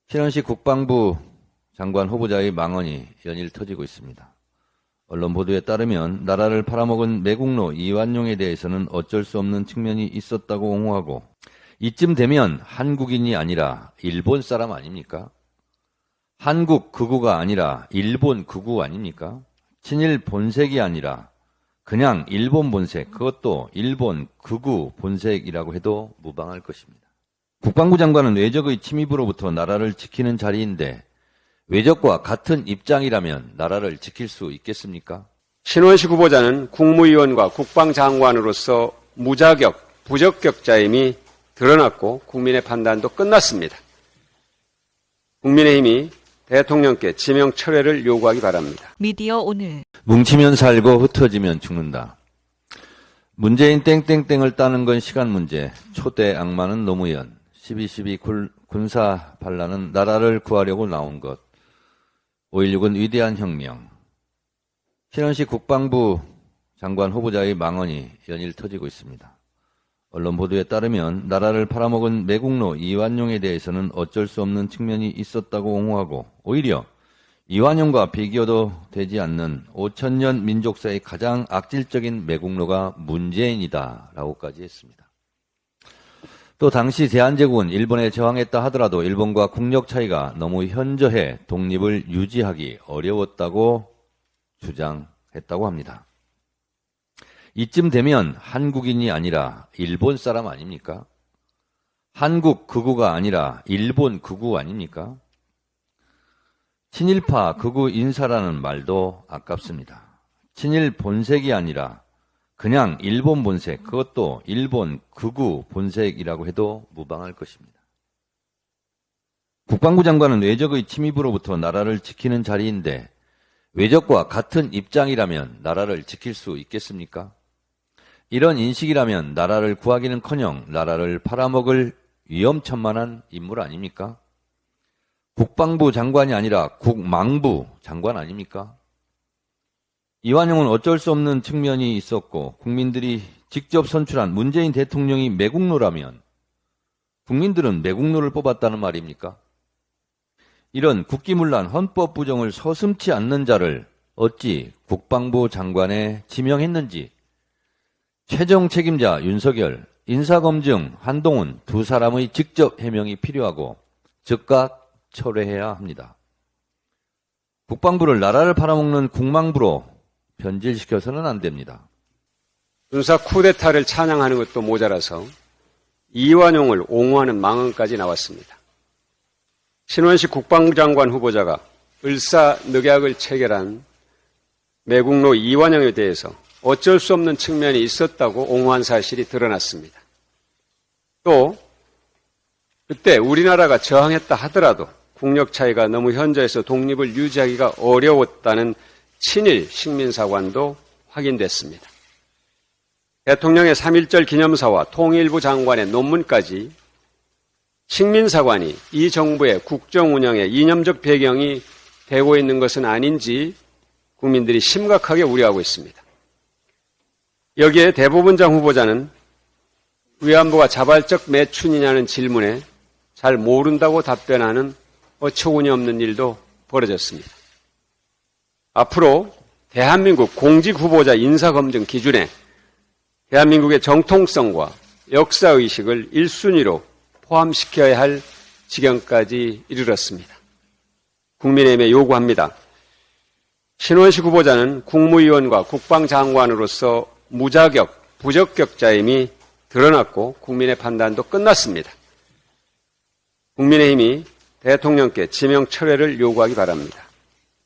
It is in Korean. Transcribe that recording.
신원식 국방부 장관 후보자의 망언이 연일 터지고 있습니다. 언론 보도에 따르면 나라를 팔아먹은 매국노 이완용에 대해서는 어쩔 수 없는 측면이 있었다고 옹호하고, 이쯤 되면 한국인이 아니라 일본 사람 아닙니까? 한국 극우가 아니라 일본 극우 아닙니까? 친일 본색이 아니라 그냥 일본 본색, 그것도 일본 극우 본색이라고 해도 무방할 것입니다. 국방부 장관은 외적의 침입으로부터 나라를 지키는 자리인데 외적과 같은 입장이라면 나라를 지킬 수 있겠습니까? 신원식 후보자는 국무위원과 국방장관으로서 무자격, 부적격자임이 드러났고 국민의 판단도 끝났습니다. 국민의힘이 대통령께 지명 철회를 요구하기 바랍니다. 미디어 오늘. 뭉치면 살고 흩어지면 죽는다. 문재인 땡땡땡을 따는 건 시간 문제. 초대 악마는 노무현. 12.12 군사 반란은 나라를 구하려고 나온 것. 5.16은 위대한 혁명. 신원식 국방부 장관 후보자의 망언이 연일 터지고 있습니다. 언론 보도에 따르면 나라를 팔아먹은 매국노 이완용에 대해서는 어쩔 수 없는 측면이 있었다고 옹호하고, 오히려 이완용과 비교도 되지 않는 5,000년 민족사의 가장 악질적인 매국노가 문재인이다 라고까지 했습니다. 또 당시 대한제국은 일본에 저항했다 하더라도 일본과 국력 차이가 너무 현저해 독립을 유지하기 어려웠다고 주장했다고 합니다. 이쯤 되면 한국인이 아니라 일본 사람 아닙니까? 한국 극우가 아니라 일본 극우 아닙니까? 친일파 극우 인사라는 말도 아깝습니다. 친일 본색이 아니라 그냥 일본 본색, 그것도 일본 극우 본색이라고 해도 무방할 것입니다. 국방부 장관은 외적의 침입으로부터 나라를 지키는 자리인데 외적과 같은 입장이라면 나라를 지킬 수 있겠습니까? 이런 인식이라면 나라를 구하기는커녕 나라를 팔아먹을 위험천만한 인물 아닙니까? 국방부 장관이 아니라 국망부 장관 아닙니까? 이완용은 어쩔 수 없는 측면이 있었고 국민들이 직접 선출한 문재인 대통령이 매국노라면 국민들은 매국노를 뽑았다는 말입니까? 이런 국기문란 헌법 부정을 서슴지 않는 자를 어찌 국방부 장관에 지명했는지 최종 책임자 윤석열, 인사검증 한동훈 두 사람의 직접 해명이 필요하고 즉각 철회해야 합니다. 국방부를 나라를 팔아먹는 국망부로 변질시켜서는 안 됩니다. 군사 쿠데타를 찬양하는 것도 모자라서 이완용을 옹호하는 망언까지 나왔습니다. 신원식 국방장관 후보자가 을사늑약을 체결한 매국노 이완용에 대해서 어쩔 수 없는 측면이 있었다고 옹호한 사실이 드러났습니다. 또 그때 우리나라가 저항했다 하더라도 국력 차이가 너무 현저해서 독립을 유지하기가 어려웠다는 친일 식민사관도 확인됐습니다. 대통령의 3.1절 기념사와 통일부 장관의 논문까지 식민사관이 이 정부의 국정 운영의 이념적 배경이 되고 있는 것은 아닌지 국민들이 심각하게 우려하고 있습니다. 여기에 대법원장 후보자는 위안부가 자발적 매춘이냐는 질문에 잘 모른다고 답변하는 어처구니 없는 일도 벌어졌습니다. 앞으로 대한민국 공직 후보자 인사검증 기준에 대한민국의 정통성과 역사의식을 1순위로 포함시켜야 할 지경까지 이르렀습니다. 국민의힘에 요구합니다. 신원식 후보자는 국무위원과 국방장관으로서 무자격, 부적격자임이 드러났고 국민의 판단도 끝났습니다. 국민의힘이 대통령께 지명 철회를 요구하기 바랍니다.